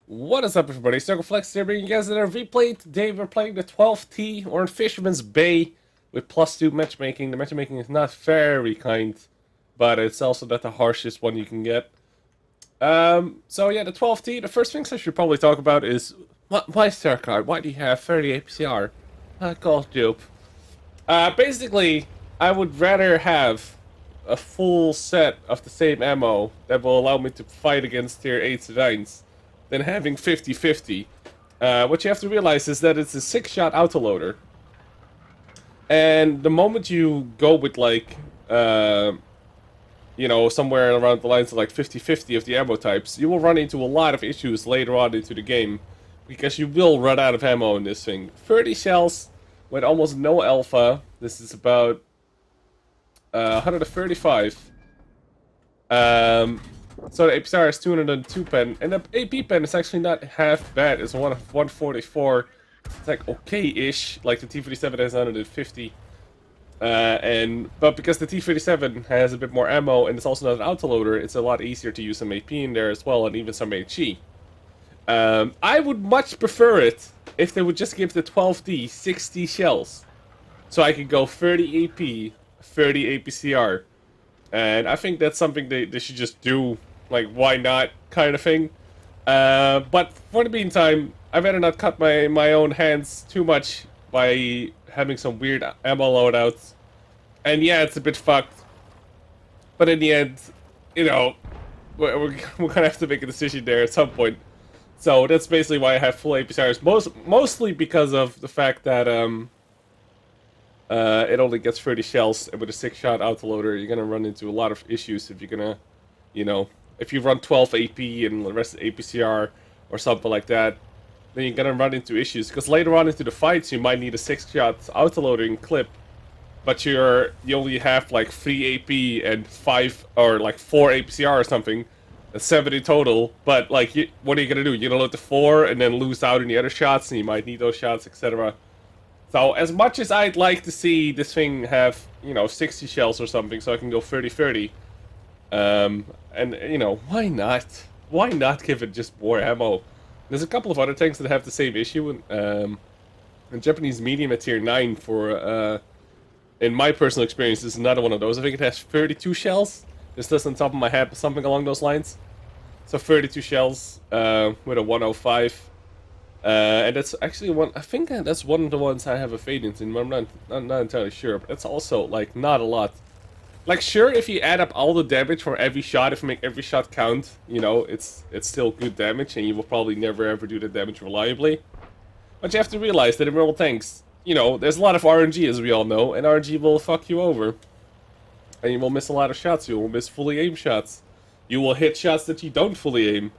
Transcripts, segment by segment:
What is up, everybody? Circon here, bringing you guys another replay. Today we're playing the 12th tee. We're in Fisherman's Bay with +2 matchmaking. The matchmaking is not very kind, but it's also not the harshest one you can get. So yeah, the 12th tee. The first things I should probably talk about is why Circon? Why do you have 30 APCR? Call dope. Basically, I would rather have a full set of the same ammo that will allow me to fight against tier 8s and 9s than having 50-50. What you have to realize is that it's a 6-shot autoloader. And the moment you go with like, somewhere around the lines of like 50-50 of the ammo types, you will run into a lot of issues later on into the game. Because you will run out of ammo in this thing. 30 shells with almost no alpha. This is about 135. So the APCR is 202 pen, and the AP pen is actually not half bad. It's 144. It's like okay-ish. Like the T-37 has 150. But because the T-37 has a bit more ammo and it's also not an autoloader, it's a lot easier to use some AP in there as well, and even some HE. I would much prefer it if they would just give the 12D 60 shells, so I could go 30 AP, 30 APCR. And I think that's something they should just do, like, why not, kind of thing. But for the meantime, I'd rather not cut my own hands too much by having some weird ammo loadouts. And yeah, it's a bit fucked. But in the end, we're gonna have to make a decision there at some point. So that's basically why I have full APCRs, mostly because of the fact that, it only gets 30 shells, and with a 6-shot autoloader, you're gonna run into a lot of issues if you're gonna, if you run 12 AP and the rest APCR or something like that, then you're gonna run into issues. Because later on into the fights, you might need a 6-shot autoloading clip, but you only have like 3 AP and 5 or like 4 APCR or something. That's 70 total. But like, what are you gonna do? You're gonna load the 4 and then lose out in the other shots, and you might need those shots, etc. So, as much as I'd like to see this thing have, 60 shells or something, so I can go 30-30, and, why not? Why not give it just more ammo? There's a couple of other tanks that have the same issue, and Japanese medium at tier 9 for, in my personal experience, is another one of those. I think it has 32 shells. This does on top of my head, something along those lines. So 32 shells, with a 105. And that's actually one. I think that's one of the ones I have a fade in. I'm not entirely sure, but that's also like not a lot. Like, sure, if you add up all the damage from every shot, if you make every shot count, it's still good damage, and you will probably never ever do the damage reliably. But you have to realize that in real tanks, there's a lot of RNG, as we all know, and RNG will fuck you over, and you will miss a lot of shots. You will miss fully aimed shots. You will hit shots that you don't fully aim.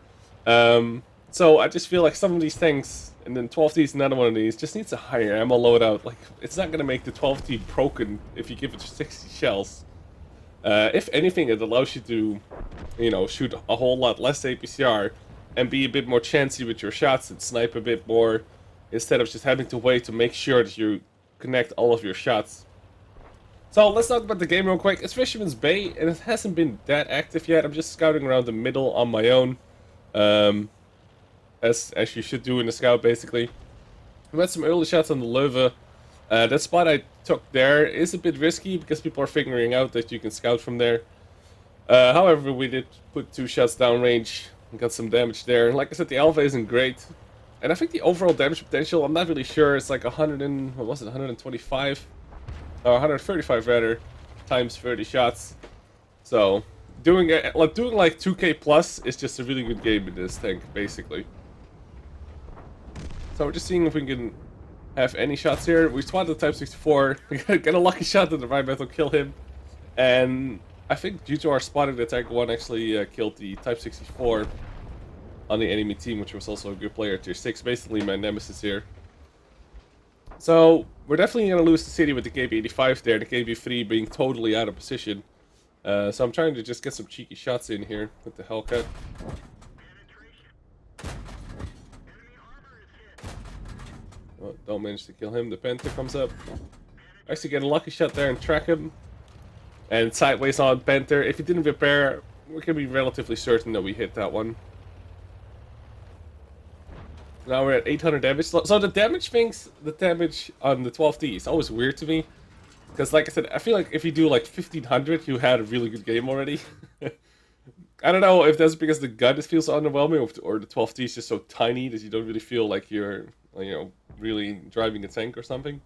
So I just feel like some of these things, and then 12D is another one of these, just needs a higher ammo loadout. Like, it's not gonna make the 12D broken if you give it 60 shells. If anything, it allows you to, shoot a whole lot less APCR and be a bit more chancy with your shots and snipe a bit more, instead of just having to wait to make sure that you connect all of your shots. So let's talk about the game real quick. It's Fisherman's Bay, and it hasn't been that active yet. I'm just scouting around the middle on my own. As you should do in the scout, basically. We had some early shots on the Leuve. That spot I took there is a bit risky because people are figuring out that you can scout from there. However, we did put 2 shots downrange and got some damage there. Like I said, the alpha isn't great, and I think the overall damage potential, I'm not really sure. It's like 125 or 135 rather, times 30 shots. So doing like 2k plus is just a really good game in this tank, basically. So we're just seeing if we can have any shots here. We spotted the Type 64. We get a lucky shot that the environmental kill him. And I think due to our spotting, the Tank 1 actually killed the Type 64 on the enemy team, which was also a good player, tier 6. Basically my nemesis here. So we're definitely going to lose the city with the KB85 there, the KB3 being totally out of position. So I'm trying to just get some cheeky shots in here with the Hellcat. Oh, don't manage to kill him. The Panther comes up. Actually get a lucky shot there and track him. And sideways on Panther. If he didn't repair, we can be relatively certain that we hit that one. Now we're at 800 damage. So the damage on the 12T is always weird to me. Because like I said, I feel like if you do like 1500, you had a really good game already. I don't know if that's because the gun feels underwhelming or the 12T is just so tiny that you don't really feel like you're, really driving a tank or something.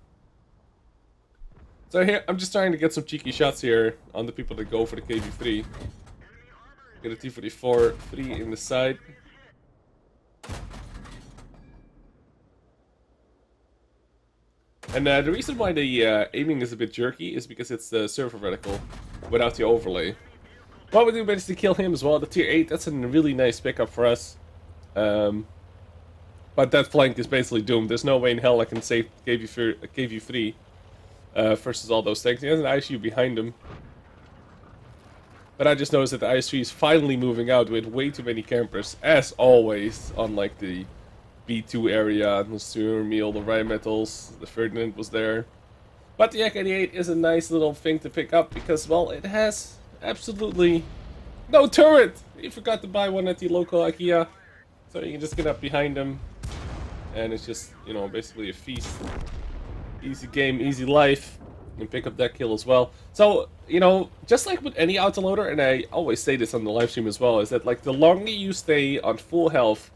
So here, I'm just trying to get some cheeky shots here on the people that go for the KV3. Get a T-44, 3 in the side. And the reason why the aiming is a bit jerky is because it's the server reticle without the overlay. But we do manage to kill him as well. The tier 8, that's a really nice pickup for us. But that flank is basically doomed. There's no way in hell I can save KV3 versus all those tanks. He has an ISU behind him. But I just noticed that the ISU is finally moving out with way too many campers, as always, on like the B2 area, the Surmeal, the Rheinmetals, the Ferdinand was there. But the AK-88 is a nice little thing to pick up because, well, it has absolutely no turret! You forgot to buy one at the local IKEA. So you can just get up behind them. And it's just, basically a feast. Easy game, easy life. And pick up that kill as well. So, just like with any autoloader, and I always say this on the live stream as well, is that like the longer you stay on full health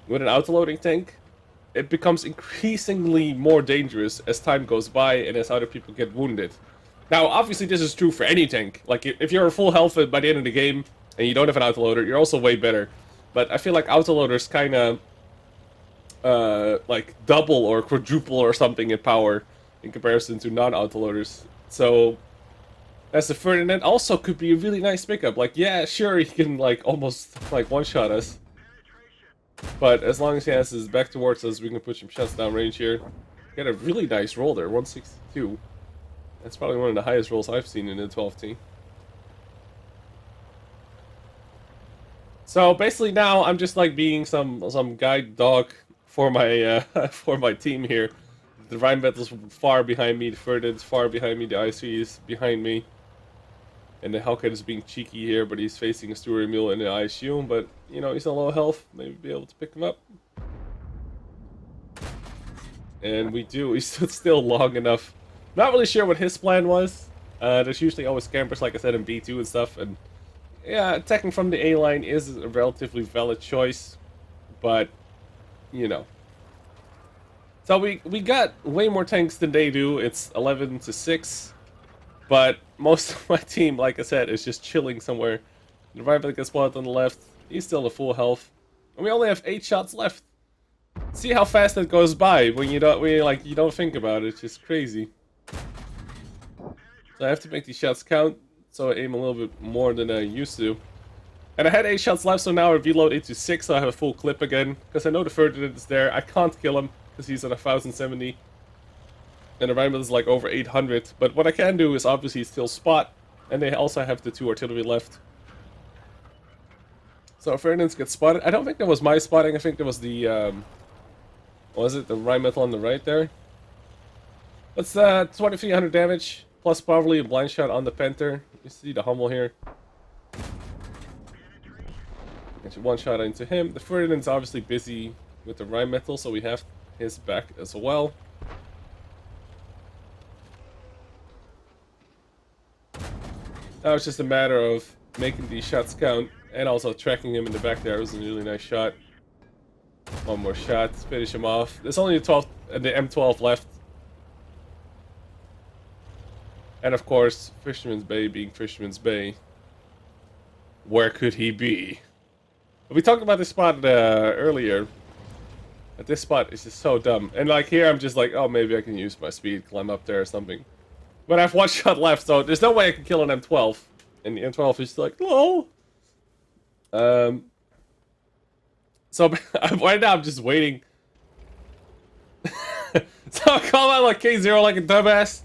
with an autoloading tank, it becomes increasingly more dangerous as time goes by and as other people get wounded. Now, obviously this is true for any tank. Like, if you're full health by the end of the game and you don't have an autoloader, you're also way better. But I feel like autoloaders kind of like double or quadruple or something in power in comparison to non-autoloaders. So as the Ferdinand also could be a really nice pickup. Like, yeah, sure, he can like almost like one-shot us, but as long as he has his back towards us, we can push him shots down range here. Get a really nice roll there, 162. That's probably one of the highest rolls I've seen in the 12T. So basically now I'm just like being some guide dog for my for my team here. The Rheinmetals far behind me, the Ferdinand's far behind me, the IC is behind me. And the Hellcat is being cheeky here, but he's facing a Surmeal in the ISU, but he's on low health, maybe be able to pick him up. And we do, he stood still long enough. Not really sure what his plan was. There's usually always campers, like I said, in B2 and stuff, and yeah, attacking from the A line is a relatively valid choice, but So we got way more tanks than they do. It's 11-6, but most of my team, like I said, is just chilling somewhere. The rival gets spotted on the left. He's still at full health, and we only have 8 shots left. See how fast that goes by when you don't think about it. It's just crazy. So I have to make these shots count, so I aim a little bit more than I used to. And I had 8 shots left, so now I reload into 6, so I have a full clip again. Because I know the Ferdinand is there. I can't kill him, because he's at 1070. And the Rheinmetals is like over 800. But what I can do is obviously still spot. And they also have the 2 artillery left. So Ferdinand gets spotted. I don't think that was my spotting. I think that was the, was it the Rheinmetal on the right there? That's 2300 damage. Plus probably a blind shot on the Panther. You see the Hummel here. Get one shot into him. The Ferdinand's obviously busy with the Rheinmetal, so we have his back as well. Now it's just a matter of making these shots count and also tracking him in the back there. It was a really nice shot. One more shot, finish him off. There's only the M12 left. And of course, Fisherman's Bay being Fisherman's Bay. Where could he be? We talked about this spot earlier. But this spot is just so dumb. And like here, I'm just like, oh, maybe I can use my speed, climb up there or something. But I have 1 shot left, so there's no way I can kill an M12. And the M12 is like, lol. So right now I'm just waiting. So I call out like K0 like a dumbass.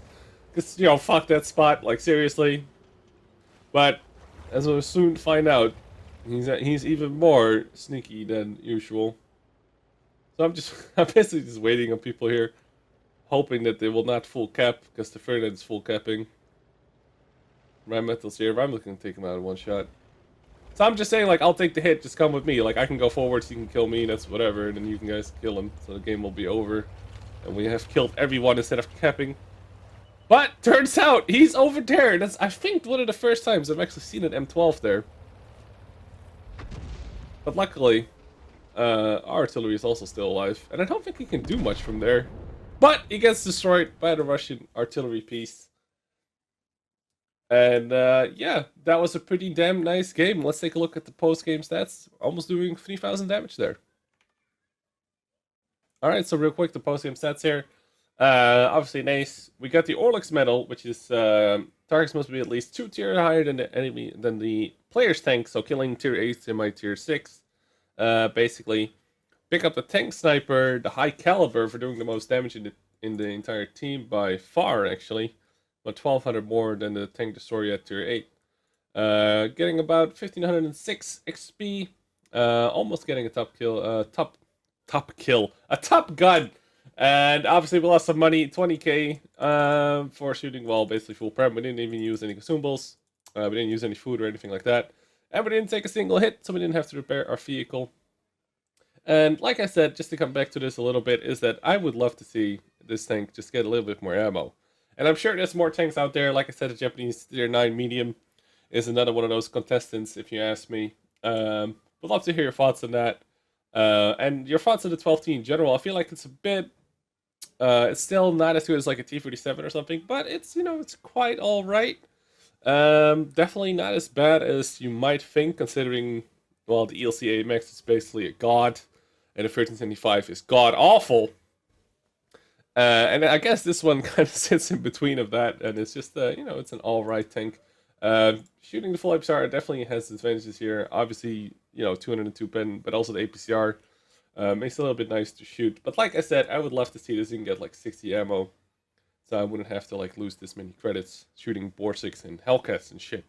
Because, fuck that spot, like seriously. But as we'll soon find out, he's even more sneaky than usual. So I'm basically just waiting on people here, hoping that they will not full cap, because the Ferdinand is full capping. Rheinmetal's here. I'm looking to take him out in 1 shot. So I'm just saying, like, I'll take the hit, just come with me. Like, I can go forward, so you can kill me, that's whatever, and then you can guys kill him. So the game will be over. And we have killed everyone instead of capping. But, turns out, he's over there. That's, I think, one of the first times I've actually seen an M12 there. But luckily, our artillery is also still alive. And I don't think he can do much from there. But he gets destroyed by the Russian artillery piece. And yeah, that was a pretty damn nice game. Let's take a look at the post-game stats. Almost doing 3,000 damage there. Alright, so real quick, the post-game stats here. Obviously nice. We got the Orlux medal, which is targets must be at least 2 tier higher than the enemy than the player's tank, so killing tier 8 to my tier 6. Basically, pick up the tank sniper, the high caliber for doing the most damage in the entire team by far, actually. About 1,200 more than the tank destroyer at tier 8. Getting about 1,506 XP. Almost getting a top kill. A top gun. And obviously we lost some money, 20k for shooting, well, basically full prep. We didn't even use any consumables. We didn't use any food or anything like that. And we didn't take a single hit, so we didn't have to repair our vehicle. And like I said, just to come back to this a little bit, is that I would love to see this tank just get a little bit more ammo. And I'm sure there's more tanks out there. Like I said, the Japanese tier 9 medium is another one of those contestants, if you ask me. Would love to hear your thoughts on that. And your thoughts on the 12T in general. I feel like it's a bit... it's still not as good as like a T-37 or something, but it's, you know, it's quite alright. Definitely not as bad as you might think, considering, well, the ELC AMX is basically a god, and the 1375 is god-awful. And I guess this one kind of sits in between of that, and it's just, you know, it's an alright tank. Shooting the full APCR definitely has advantages here. Obviously, you know, 202 pen, but also the APCR makes it a little bit nice to shoot. But like I said, I would love to see this thing get like 60 ammo, so I wouldn't have to like lose this many credits shooting Borsiks and Hellcats and shit.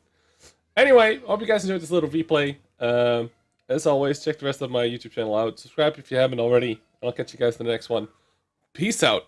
Anyway, hope you guys enjoyed this little replay. As always, check the rest of my YouTube channel out. Subscribe if you haven't already. I'll catch you guys in the next one. Peace out.